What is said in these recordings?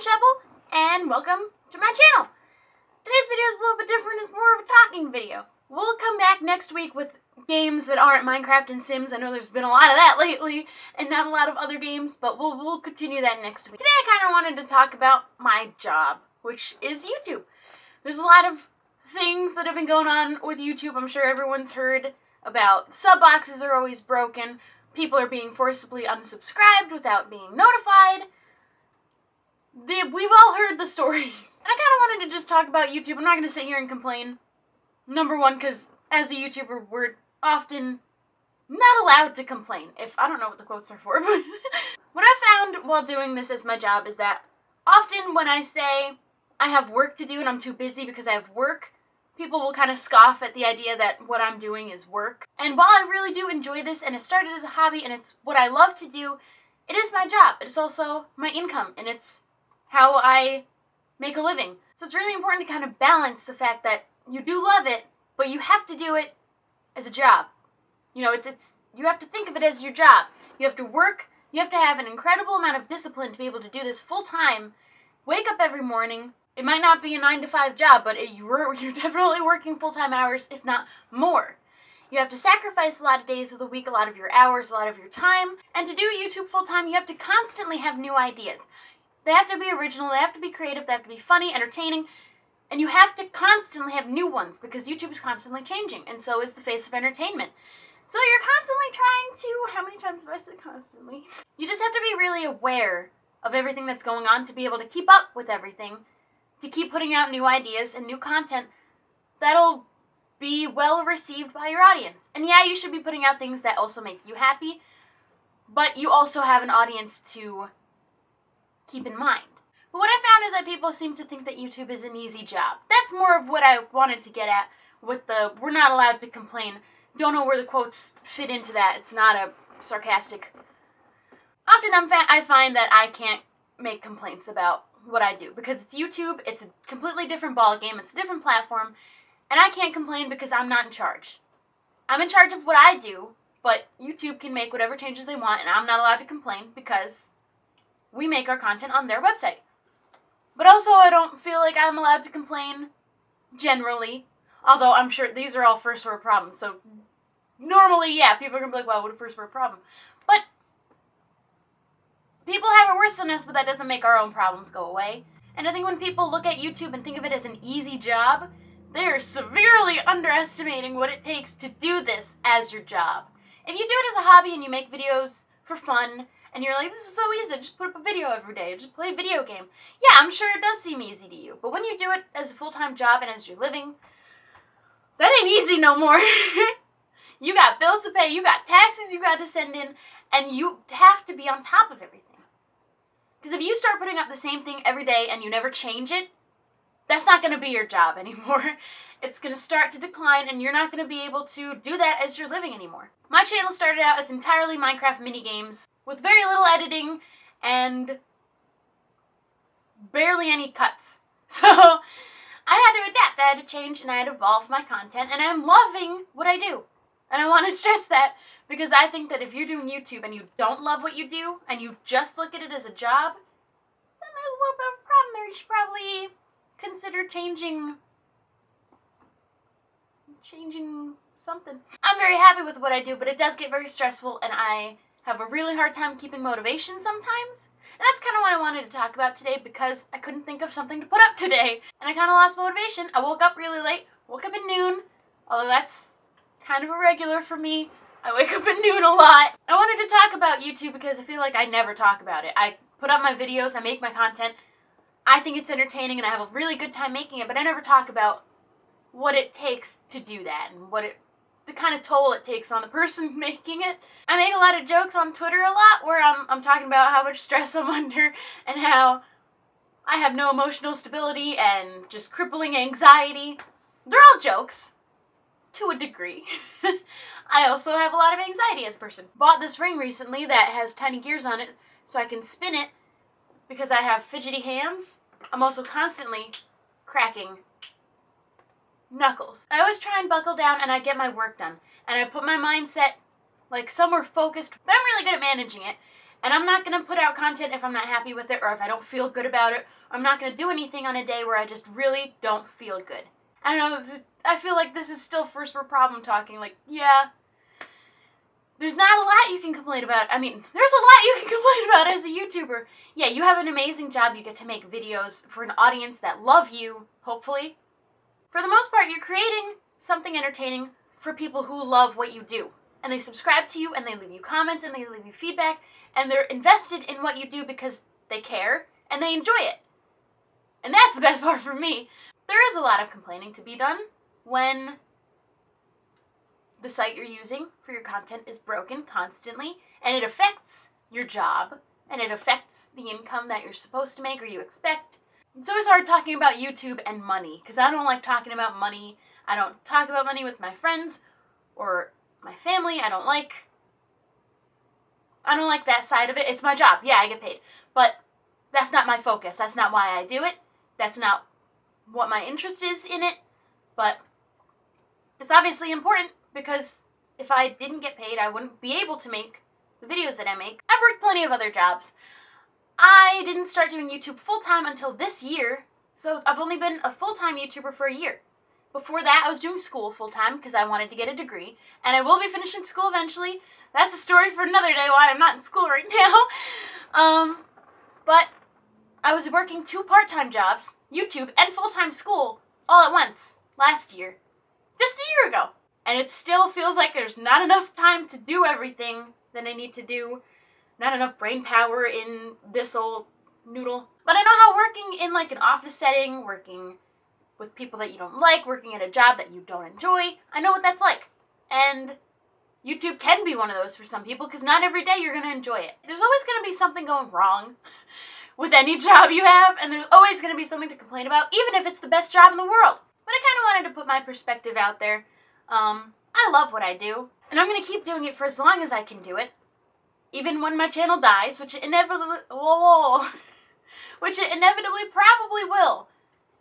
Shubble, and welcome to my channel. Today's video is a little bit different. It's more of a talking video. We'll come back next week with games that aren't Minecraft and Sims. I know there's been a lot of that lately, and not a lot of other games, but we'll continue that next week. Today I kind of wanted to talk about my job, which is YouTube. There's a lot of things that have been going on with YouTube. I'm sure everyone's heard about sub boxes are always broken. People are being forcibly unsubscribed without being notified. We've all heard the stories. And I kind of wanted to just talk about YouTube. I'm not going to sit here and complain. Number one, because as a YouTuber, we're often not allowed to complain. I don't know what the quotes are for, but what I found while doing this as my job is that often when I say I have work to do and I'm too busy because I have work, people will kind of scoff at the idea that what I'm doing is work. And while I really do enjoy this, and it started as a hobby, and it's what I love to do, it is my job. It's also my income, and it's how I make a living. So it's really important to kind of balance the fact that you do love it, but you have to do it as a job. You know, you have to think of it as your job. You have to work, you have to have an incredible amount of discipline to be able to do this full time. Wake up every morning. It might not be a 9-to-5 job, but you're definitely working full-time hours, if not more. You have to sacrifice a lot of days of the week, a lot of your hours, a lot of your time. And to do YouTube full-time, you have to constantly have new ideas. They have to be original, they have to be creative, they have to be funny, entertaining, and you have to constantly have new ones because YouTube is constantly changing, and so is the face of entertainment. So you're constantly trying to, how many times have I said constantly? You just have to be really aware of everything that's going on to be able to keep up with everything, to keep putting out new ideas and new content that'll be well received by your audience. And yeah, you should be putting out things that also make you happy, but you also have an audience to keep in mind. But what I found is that people seem to think that YouTube is an easy job. That's more of what I wanted to get at with the we're not allowed to complain. Don't know where the quotes fit into that. It's not a sarcastic. Often I find that I can't make complaints about what I do because it's YouTube, it's a completely different ballgame, it's a different platform, and I can't complain because I'm not in charge. I'm in charge of what I do, but YouTube can make whatever changes they want, and I'm not allowed to complain because we make our content on their website. But also, I don't feel like I'm allowed to complain generally, although I'm sure these are all first world problems, so normally, yeah, people are going to be like, wow, what a first world problem. But people have it worse than us, but that doesn't make our own problems go away. And I think when people look at YouTube and think of it as an easy job, they're severely underestimating what it takes to do this as your job. If you do it as a hobby and you make videos for fun, and you're like, this is so easy, just put up a video every day, just play a video game. Yeah, I'm sure it does seem easy to you, but when you do it as a full-time job and as your living, that ain't easy no more. You got bills to pay, you got taxes you got to send in, and you have to be on top of everything. Because if you start putting up the same thing every day and you never change it, that's not going to be your job anymore. It's going to start to decline, and you're not going to be able to do that as your living anymore. My channel started out as entirely Minecraft minigames with very little editing and barely any cuts. So I had to adapt, I had to change, and I had to evolve my content, and I'm loving what I do. And I want to stress that because I think that if you're doing YouTube and you don't love what you do and you just look at it as a job, then there's a little bit of a problem there. You should probably consider changing something. I'm very happy with what I do, but it does get very stressful, and I have a really hard time keeping motivation sometimes. And that's kind of what I wanted to talk about today because I couldn't think of something to put up today, and I kind of lost motivation. I woke up really late, woke up at noon, although that's kind of irregular for me. I wake up at noon a lot. I wanted to talk about YouTube because I feel like I never talk about it. I put up my videos, I make my content, I think it's entertaining, and I have a really good time making it, but I never talk about what it takes to do that and the kind of toll it takes on the person making it. I make a lot of jokes on Twitter a lot where I'm talking about how much stress I'm under and how I have no emotional stability and just crippling anxiety. They're all jokes, to a degree. I also have a lot of anxiety as a person. Bought this ring recently that has tiny gears on it so I can spin it because I have fidgety hands. I'm also constantly cracking knuckles. I always try and buckle down and I get my work done. And I put my mindset like somewhere focused, but I'm really good at managing it. And I'm not going to put out content if I'm not happy with it or if I don't feel good about it. I'm not going to do anything on a day where I just really don't feel good. I don't know, I feel like this is still first world problem talking. Like, yeah, there's not a lot you can complain about. I mean, there's a lot you can complain about as a YouTuber. Yeah, you have an amazing job. You get to make videos for an audience that love you, hopefully. For the most part, you're creating something entertaining for people who love what you do. And they subscribe to you, and they leave you comments, and they leave you feedback, and they're invested in what you do because they care, and they enjoy it. And that's the best part for me. There is a lot of complaining to be done when the site you're using for your content is broken constantly, and it affects your job, and it affects the income that you're supposed to make or you expect. It's always hard talking about YouTube and money, because I don't like talking about money. I don't talk about money with my friends or my family. I don't like that side of it. It's my job. Yeah, I get paid. But that's not my focus. That's not why I do it. That's not what my interest is in it. But it's obviously important, because if I didn't get paid, I wouldn't be able to make the videos that I make. I've worked plenty of other jobs. I didn't start doing YouTube full-time until this year, so I've only been a full-time YouTuber for a year. Before that, I was doing school full-time because I wanted to get a degree, and I will be finishing school eventually. That's a story for another day why I'm not in school right now. But I was working 2 part-time jobs, YouTube and full-time school, all at once, last year. Just a year ago. And it still feels like there's not enough time to do everything that I need to do. Not enough brain power in this old noodle. But I know how working in like an office setting, working with people that you don't like, working at a job that you don't enjoy, I know what that's like. And YouTube can be one of those for some people, because not every day you're going to enjoy it. There's always going to be something going wrong with any job you have, and there's always going to be something to complain about, even if it's the best job in the world. But I kind of wanted to put my perspective out there. I love what I do, and I'm going to keep doing it for as long as I can do it. Even when my channel dies, which it inevitably probably will.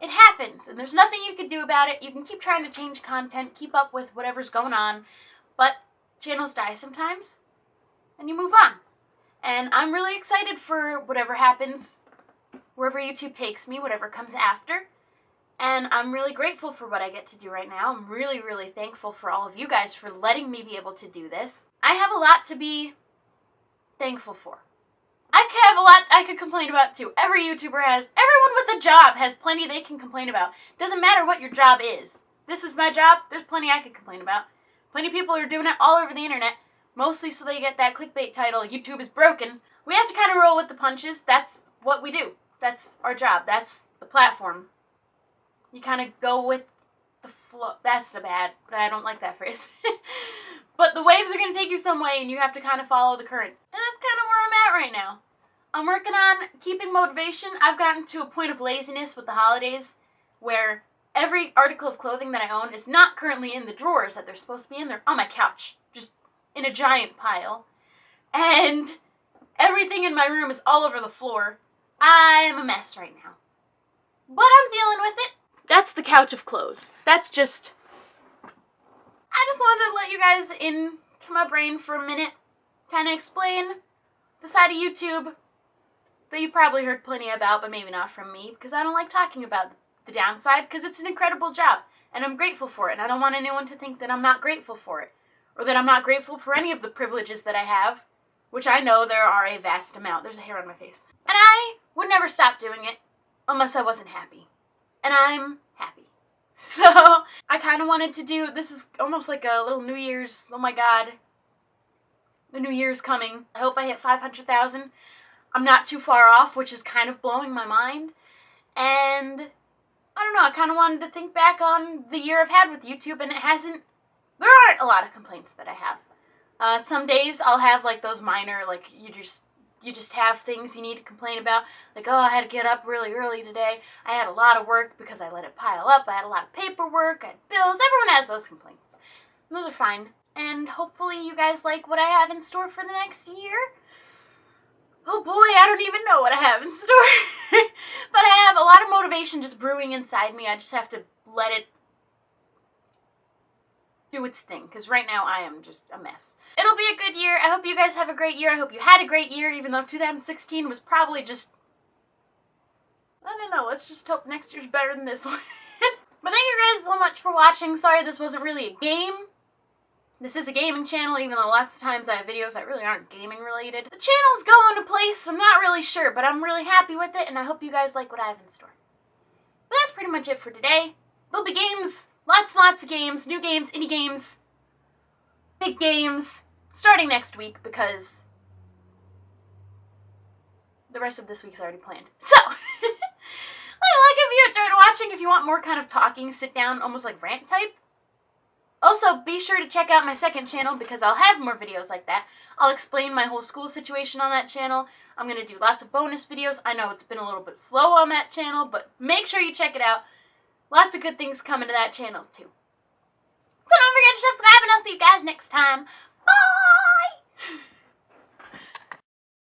It happens, and there's nothing you can do about it. You can keep trying to change content, keep up with whatever's going on, but channels die sometimes, and you move on. And I'm really excited for whatever happens, wherever YouTube takes me, whatever comes after. And I'm really grateful for what I get to do right now. I'm really, really thankful for all of you guys for letting me be able to do this. I have a lot to be thankful for. I have a lot I could complain about too. Every YouTuber has. Everyone with a job has plenty they can complain about. Doesn't matter what your job is. This is my job. There's plenty I could complain about. Plenty of people are doing it all over the internet. Mostly so they get that clickbait title, YouTube is broken. We have to kind of roll with the punches. That's what we do. That's our job. That's the platform. You kind of go with the flow. That's bad, but I don't like that phrase. But the waves are going to take you some way, and you have to kind of follow the current. And that's kind of where I'm at right now. I'm working on keeping motivation. I've gotten to a point of laziness with the holidays where every article of clothing that I own is not currently in the drawers that they're supposed to be in. They're on my couch, just in a giant pile. And everything in my room is all over the floor. I'm a mess right now. But I'm dealing with it. That's the couch of clothes. That's just... I just wanted to let you guys into my brain for a minute. Kind of explain the side of YouTube that you probably heard plenty about, but maybe not from me, because I don't like talking about the downside, because it's an incredible job, and I'm grateful for it, and I don't want anyone to think that I'm not grateful for it, or that I'm not grateful for any of the privileges that I have, which I know there are a vast amount. There's a hair on my face. And I would never stop doing it unless I wasn't happy. And I'm happy. So, I kind of wanted to do, this is almost like a little New Year's, oh my god, the New Year's coming. I hope I hit 500,000. I'm not too far off, which is kind of blowing my mind. And, I don't know, I kind of wanted to think back on the year I've had with YouTube, and there aren't a lot of complaints that I have. Some days I'll have like those minor, like you just have things you need to complain about. Like, oh, I had to get up really early today. I had a lot of work because I let it pile up. I had a lot of paperwork. I had bills. Everyone has those complaints. And those are fine. And hopefully you guys like what I have in store for the next year. Oh boy, I don't even know what I have in store. But I have a lot of motivation just brewing inside me. I just have to let it do its thing, because right now I am just a mess. It'll be a good year. I hope you guys have a great year. I hope you had a great year, even though 2016 was probably just, I don't know, let's just hope next year's better than this one. But thank you guys so much for watching. Sorry this wasn't really a game. This is a gaming channel, even though lots of times I have videos that really aren't gaming related. The channel's going to place, I'm not really sure, but I'm really happy with it, and I hope you guys like what I have in store. But that's pretty much it for today. There'll be games, lots and lots of games, new games, indie games, big games, starting next week, because the rest of this week's already planned. So, like if you enjoyed watching, if you want more kind of talking, sit down, almost like rant type. Also, be sure to check out my second channel, because I'll have more videos like that. I'll explain my whole school situation on that channel. I'm going to do lots of bonus videos. I know it's been a little bit slow on that channel, but make sure you check it out. Lots of good things coming to that channel, too. So don't forget to subscribe, and I'll see you guys next time. Bye!